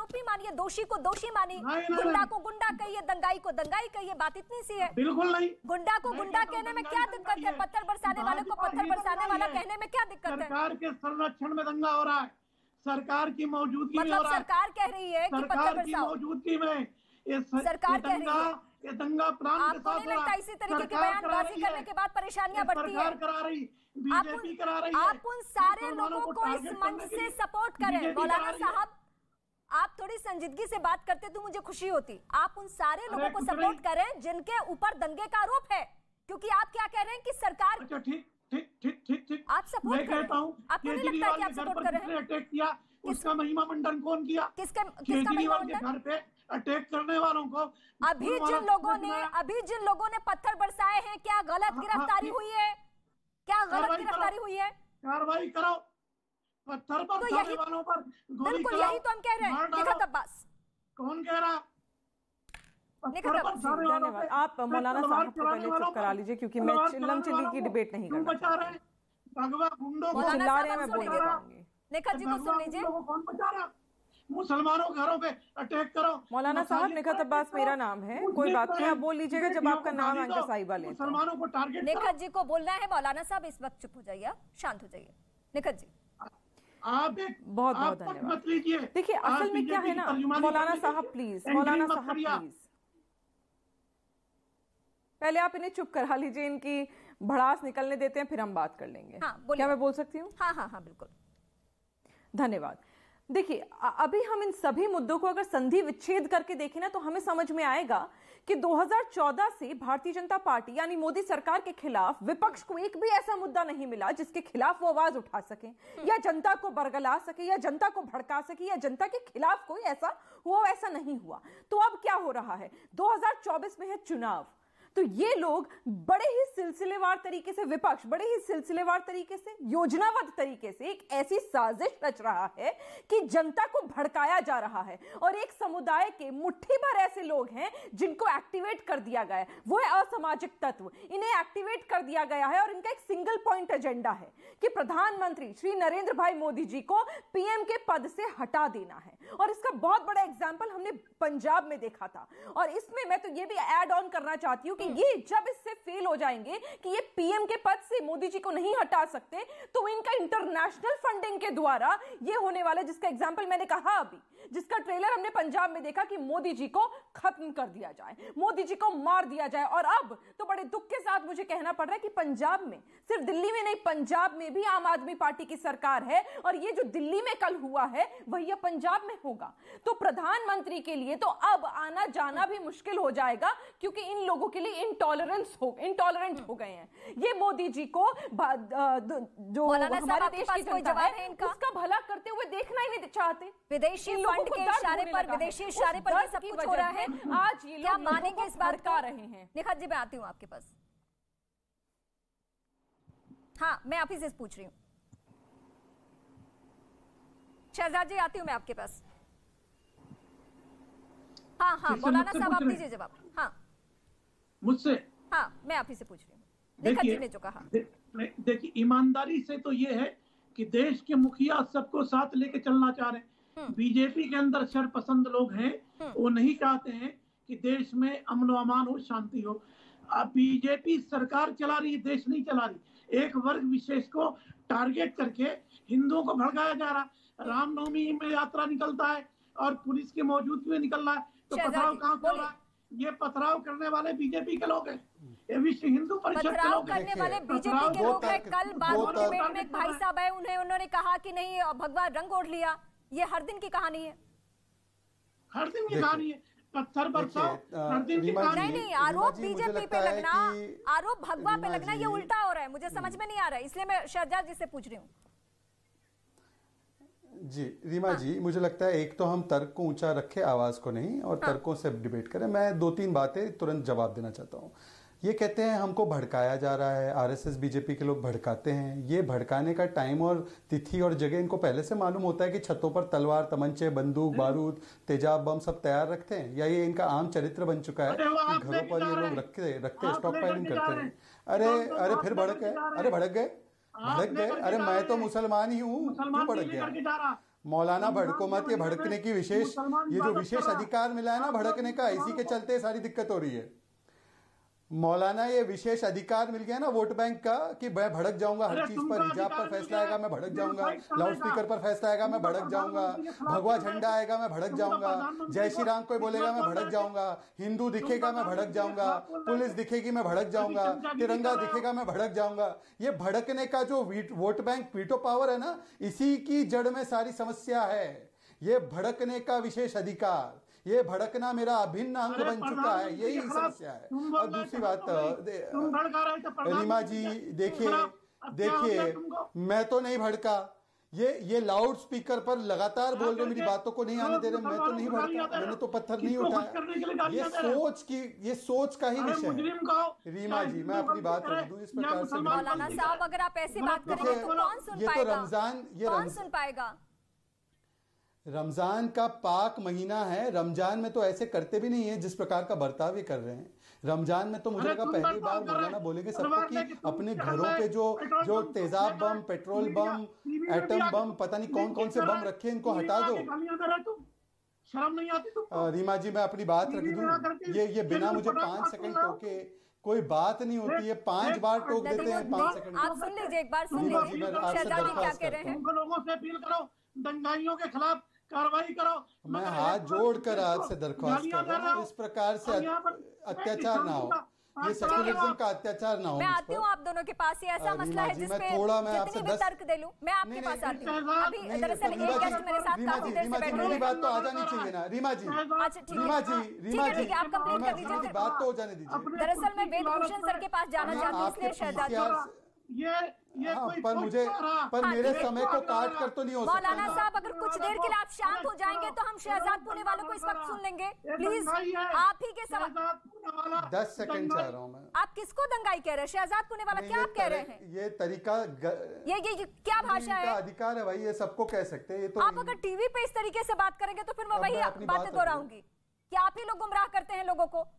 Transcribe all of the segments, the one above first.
आरोपी मानिए, दोषी को दोषी मानिए, गुंडा को गुंडा कहिए, दंगाई को दंगाई कहिए, बात इतनी सी है। बिल्कुल नहीं, गुंडा को गुंडा कहने में क्या दिक्कत है? पत्थर बरसाने वाले को पत्थर बरसाने वाला कहने में क्या दिक्कत है? सरकार के संरक्षण में दंगा हो रहा है, सरकार की मौजूदगी में हो मतलब रहा है। सरकार कह रही है कि पत्थर बरसाओ, मौजूदगी में सरकार कह रही है। ये दंगा प्राण के आपको नहीं लगता इसी तरीके की बयानबाजी करने के बाद परेशानियां बढ़ती है? सरकार करा रही, बीजेपी करा रही है। आप उन सारे लोगों को इस मंच से सपोर्ट करें। मौलाना साहब, आप थोड़ी संजीदगी से बात करते तो मुझे खुशी होती। आप उन सारे लोगों को सपोर्ट करें जिनके ऊपर दंगे का आरोप है, क्योंकि आप क्या कह रहे हैं कि सरकार। अच्छा, ठीक आप सपोर्ट मैं कहता हूँ, आपको नहीं लगता है कि आप सपोर्ट कर रहे हैं? अटैक किया, उसका महिमा मंडन कौन किया? किसका केजरीवाल के घर पे अटैक करने वालों को अभी जिन लोगों ने पत्थर बरसाए हैं, क्या गलत गिरफ्तारी हुई है? क्या गलत गिरफ्तारी हुई है? कार्रवाई करो, पत्थर बरसाने वालों पर गोली बिल्कुल यही तो हम कह रहे हैं। निखत अब्बास कौन कह रहा? धन्यवाद। आप मौलाना साहब को पहले चुप करा लीजिए, क्योंकि मैं चिल्लम चिल्ली की डिबेट नहीं करना बचा रहे? भगवा गुंडों को चिल्ला रहे हैं, मैं बोल रहा हूँ। निखत जी को सुन लीजिए। कौन बचा रहा? मुसलमानों घरों पे अटैक करो। मौलाना साहब, निखत अब्बास मेरा नाम है, कोई बात नहीं, आप बोल लीजिएगा जब आपका नाम एंकर साहिबा ले। मुसलमानों को टारगेट। निखत जी को बोलना है। मौलाना साहब इस वक्त चुप हो जाइए, शांत हो जाइए। निखत जी आप बहुत बहुत धन्यवाद। मत लीजिए। देखिए असल में क्या है ना, मौलाना साहब प्लीज, मौलाना साहब प्लीज, पहले आप इन्हें चुप करा लीजिए, इनकी भड़ास निकलने देते हैं, फिर हम बात कर लेंगे। क्या मैं बोल सकती हूँ? हाँ बिल्कुल। धन्यवाद। देखिए अभी हम इन सभी मुद्दों को अगर संधि विच्छेद करके देखें ना, तो हमें समझ में आएगा कि 2014 से भारतीय जनता पार्टी यानी मोदी सरकार के खिलाफ विपक्ष को एक भी ऐसा मुद्दा नहीं मिला जिसके खिलाफ वो आवाज उठा सके, या जनता को बरगला सके, या जनता को भड़का सके, या जनता के खिलाफ कोई ऐसा हुआ, ऐसा नहीं हुआ। तो अब क्या हो रहा है? 2024 में है चुनाव, तो ये लोग बड़े ही सिलसिलेवार तरीके से, विपक्ष बड़े ही सिलसिलेवार तरीके से, योजनाबद्ध तरीके से एक ऐसी साजिश रच रहा है कि जनता को भड़काया जा रहा है, और एक समुदाय के मुट्ठी भर ऐसे लोग हैं जिनको एक्टिवेट कर दिया गया है। वो है असामाजिक तत्व, इन्हें एक्टिवेट कर दिया गया है, और इनका एक सिंगल पॉइंट एजेंडा है कि प्रधानमंत्री श्री नरेंद्र भाई मोदी जी को पीएम के पद से हटा देना है। और इसका बहुत बड़ा एग्जाम्पल हमने पंजाब में देखा था। और इसमें मैं तो ये भी ऐड ऑन करना चाहती हूं कि ये जब इससे फेल हो जाएंगे कि ये पीएम के पद से मोदी जी को नहीं हटा सकते, तो इनका इंटरनेशनल फंडिंग के द्वारा ये होने वाला, जिसका एग्जाम्पल मैंने कहा अभी, जिसका ट्रेलर हमने पंजाब में देखा कि मोदी जी को खत्म कर दिया जाए, मोदी जी को मार दिया जाए। और अब तो बड़े दुख के साथ मुझे कहना पड़ रहा है कि पंजाब में, सिर्फ दिल्ली में नहीं, पंजाब में भी आम आदमी पार्टी की सरकार है, और ये जो दिल्ली में कल हुआ है वही अब पंजाब में होगा। तो प्रधानमंत्री के लिए तो अब आना जाना भी मुश्किल हो जाएगा, क्योंकि इन लोगों के लिए इंटॉलरेंट हो गए हैं। ये मोदी जी को जो हमारे देश की जनता है उसका भला करते हुए देखना ही नहीं चाहते। विदेशी फंड के इशारे पर, विदेशी इशारे पर ये सब कुछ हो रहा है। आज ये लोग मानेंगे इस बात का रहे हैं। निखत जी मैं आती हूँ आपके पास। हाँ मैं आप ही से पूछ रही हूँ। शहजाद जी आती हूँ मैं आपके पास। हाँ मौलाना साहब आप दीजिए जवाब। हाँ मुझसे। हाँ मैं आप ही से पूछ रही हूँ। निखत जी ने जो कहा, देखिए ईमानदारी से तो ये है कि देश के मुखिया सबको साथ लेके चलना चाह रहे हैं। बीजेपी के अंदर शरपसंद लोग हैं, वो नहीं चाहते हैं कि देश में अमन व अमान हो, शांति हो। अब बीजेपी सरकार चला रही है, देश नहीं चला रही। एक वर्ग विशेष को टारगेट करके हिंदुओं को भड़काया जा रहा। रामनवमी में यात्रा निकलता है और पुलिस की मौजूदगी में निकल रहा है, तो पथराव कहाँ हो रहा है? ये पथराव करने वाले बीजेपी के लोग हैं, ये विश्व हिंदू परिषद के लोग हैं। करने वाले बीजेपी के लोग हैं। कल बात डिबेट में एक भाई साहब है, उन्होंने कहा कि नहीं भगवा रंग ओढ़ लिया। ये हर दिन की कहानी है, हर दिन की कहानी है। पत्थर बरसाओ हर दिन की कहानी नहीं। आरोप बीजेपी पे लगना, आरोप भगवा पे लगना, ये उल्टा हो रहा है। मुझे समझ में नहीं आ रहा है, इसलिए मैं शहजाद जी से पूछ रही हूँ। जी रीमा जी, मुझे लगता है एक तो हम तर्क को ऊंचा रखें, आवाज को नहीं, और तर्कों से डिबेट करें। मैं 2-3 बातें तुरंत जवाब देना चाहता हूं। ये कहते हैं हमको भड़काया जा रहा है, आरएसएस बीजेपी के लोग भड़काते हैं। ये भड़काने का टाइम और तिथि और जगह इनको पहले से मालूम होता है कि छतों पर तलवार, तमंचे, बंदूक, बारूद, तेजाब, बम सब तैयार रखते हैं, या ये इनका आम चरित्र बन चुका है कि घरों पर ये लोग रखते स्टॉक पाइलिंग करते हैं। अरे फिर भड़क गए, अरे मैं तो मुसलमान ही हूँ, क्यों भड़क गया? मौलाना भड़को मत, ये भड़कने की विशेष, ये जो विशेष अधिकार मिला है ना भड़कने का, इसी के चलते सारी दिक्कत हो रही है मौलाना। ये विशेष अधिकार मिल गया ना वोट बैंक का कि मैं भड़क जाऊंगा हर चीज पर, हिजाब पर फैसला आएगा मैं भड़क जाऊंगा, लाउड स्पीकर पर फैसला आएगा मैं भड़क जाऊंगा, भगवा झंडा आएगा मैं भड़क जाऊंगा, जय श्री राम कोई बोलेगा मैं भड़क जाऊंगा, हिंदू दिखेगा मैं भड़क जाऊंगा, पुलिस दिखेगी मैं भड़क जाऊंगा, तिरंगा दिखेगा मैं भड़क जाऊंगा। ये भड़कने का जो वोट बैंक वीटो पावर है ना, इसी की जड़ में सारी समस्या है। ये भड़कने का विशेष अधिकार, ये भड़कना मेरा अभिन्न अंग बन चुका है, यही समस्या है। और दूसरी बात रीमा जी, देखिए मैं तो नहीं भड़का, ये लाउड स्पीकर पर लगातार बोल रहे, मेरी बातों को नहीं आने दे रहे, मैं तो नहीं भड़का, मैंने तो पत्थर नहीं उठाया। ये सोच का ही विषय है। रीमा जी मैं अपनी बात रख दूं इस प्रकार से। मौलाना साहब अगर आप ऐसी बात करेंगे तो कौन सुन पाएगा? कौन सुन पाएगा? रमजान का पाक महीना है, रमजान में तो ऐसे करते भी नहीं है जिस प्रकार का बर्ताव ये कर रहे हैं। रमजान में तो मुझे लगा पहली बार मौलाना बोलेंगे सबको कि अपने घरों पे जो तेजाब बम, पेट्रोल बम, एटम बम, पता नहीं कौन कौन से बम रखे इनको हटा दो। शर्म नहीं आती तुमको? रीमा जी मैं अपनी बात रख दूं, ये बिना मुझे 5 सेकंड टोके कोई बात नहीं होती है, 5 बार टोक देते हैं 5 सेकंड। आप सुन लीजिए, एक बार सुन लीजिए शहजादी क्या कह रहे हैं। लोगों से अपील करो, दंगाइयों के खिलाफ कार्रवाई करो। मैं हाथ जोड़कर आपसे दरख्वास्त कर रहा हूँ इस प्रकार से अत्याचार ना हो, ये सेक्युलरिज्म का अत्याचार ना हो। मैं आती हूँ आप दोनों के पास, ये ऐसा मसला है जिसपे जितनी भी तर्क दे लूं मैं आपके पास आती हूँ। अभी दरअसल एक गेस्ट मेरे साथ काफी देर से बैठे हैं। मेरी बात तो आ जानी चाहिए ना रीमा जी। अच्छा ठीक है, आप कंप्लीट कर लीजिए, बात तो हो जाने दीजिए। दरअसल मैं वेदभूषण सर के पास जाना चाहती हूँ, इसलिए शहजादी पर मेरे समय को काट कर तो नहीं हो सकता। मौलाना साहब अगर कुछ देर के लिए आप शांत हो जाएंगे तो हम शहजाद पुणे वालों को इस वक्त सुन लेंगे प्लीज। आप ही के सवाल 10 सेकंड चाह रहा हूँ मैं। आप किसको दंगाई कह रहे हैं? शहजाद पुणे वाला क्या आप कह रहे हैं? ये तरीका ये क्या भाषा है? अधिकार है भाई, ये सबको कह सकते हैं। ये तो आप अगर टीवी पे इस तरीके से बात करेंगे तो फिर मैं वही बातें दोहराऊंगी कि आप ही लोग गुमराह करते हैं लोगों को।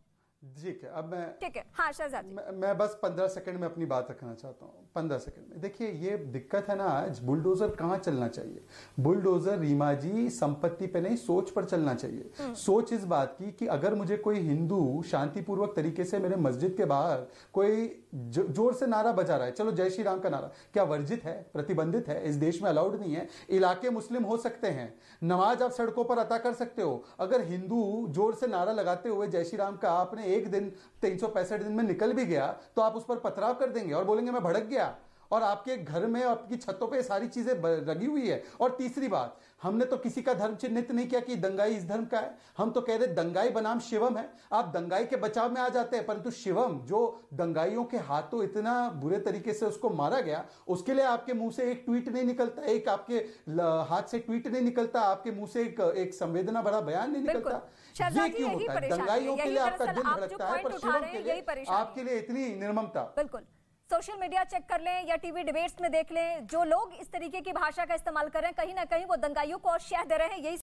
ठीक है, अब मैं ठीक है, हाँ शहजाद जी। मैं बस 15 सेकंड में अपनी बात रखना चाहता हूँ। 15 सेकंड में देखिए ये दिक्कत है ना, आज बुलडोजर कहाँ चलना चाहिए? बुलडोजर रीमा जी संपत्ति पे नहीं सोच पर चलना चाहिए। सोच इस बात की कि अगर मुझे कोई हिंदू शांतिपूर्वक तरीके से मेरे मस्जिद के बाहर कोई जोर से नारा बजा रहा है, चलो जय श्री राम का नारा, क्या वर्जित है, प्रतिबंधित है, इस देश में अलाउड नहीं है? इलाके मुस्लिम हो सकते हैं, नमाज आप सड़कों पर अता कर सकते हो। अगर हिंदू जोर से नारा लगाते हुए जय श्री राम का आपने एक दिन 365 दिन में निकल भी गया तो आप उस पर पथराव कर देंगे और बोलेंगे मैं भड़क गया, और आपके घर में आपकी छतों पे सारी चीजें लगी हुई है। और तीसरी बात, हमने तो किसी का धर्म चिन्हित नहीं किया कि दंगाई इस धर्म का है, हम तो कह रहे दंगाई बनाम शिवम है। आप दंगाई के बचाव में आ जाते हैं, परंतु शिवम जो दंगाइयों के हाथों इतना बुरे तरीके से उसको मारा गया, उसके लिए आपके मुंह से एक ट्वीट नहीं निकलता, एक आपके हाथ से ट्वीट नहीं निकलता, आपके मुंह से एक संवेदना भरा बयान नहीं निकलता। ये क्यों होता है? दंगाइयों के लिए आपका दिल धड़कता है, पर शिवम के लिए आपके लिए इतनी निर्ममता। बिल्कुल, सोशल मीडिया चेक कर लें या टीवी डिबेट्स में देख लें, जो लोग इस तरीके की भाषा का इस्तेमाल कर रहे हैं कहीं ना कहीं वो दंगाइयों को और शह दे रहे हैं। यही